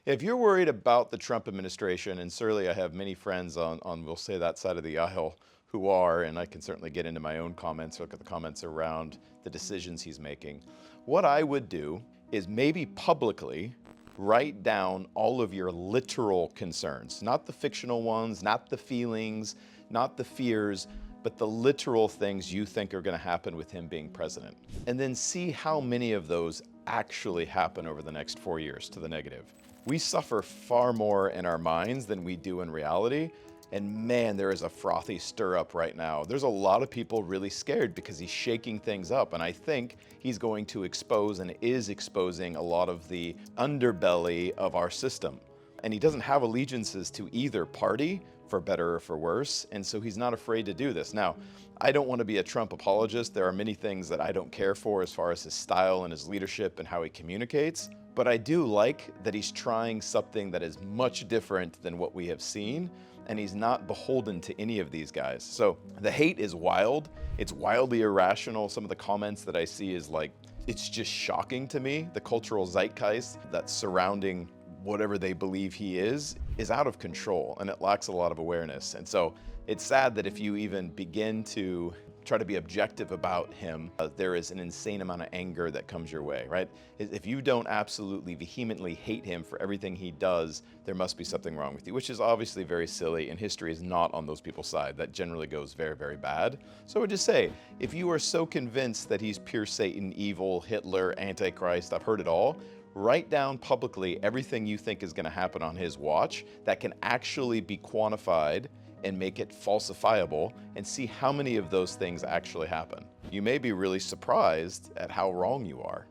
If you're worried about the Trump administration, and certainly I have many friends on we'll say that side of the aisle who are, and I can certainly get into my own comments, look at the comments around the decisions he's making. What I would do is maybe publicly write down all of your literal concerns, not the fictional ones, not the feelings, not the fears, but the literal things you think are going to happen with him being president. And then see how many of those actually happen over the next 4 years to the negative. We suffer far more in our minds than we do in reality. And man, there is a frothy stir up right now. There's a lot of people really scared because he's shaking things up. And I think he's going to expose and is exposing a lot of the underbelly of our system. And he doesn't have allegiances to either party, for better or for worse, and so he's not afraid to do this. Now, I don't want to be a Trump apologist. There are many things that I don't care for as far as his style and his leadership and how he communicates, but I do like that he's trying something that is much different than what we have seen, and he's not beholden to any of these guys. So the hate is wild. It's wildly irrational. Some of the comments that I see is like, it's just shocking to me. The cultural zeitgeist that's surrounding whatever they believe he is out of control, and it lacks a lot of awareness. And so it's sad that if you even begin to try to be objective about him, there is an insane amount of anger that comes your way, right? If you don't absolutely vehemently hate him for everything he does, there must be something wrong with you, which is obviously very silly, and history is not on those people's side. That generally goes very, very bad. So I would just say, if you are so convinced that he's pure Satan, evil, Hitler, Antichrist, I've heard it all, write down publicly everything you think is going to happen on his watch that can actually be quantified and make it falsifiable, and see how many of those things actually happen. You may be really surprised at how wrong you are.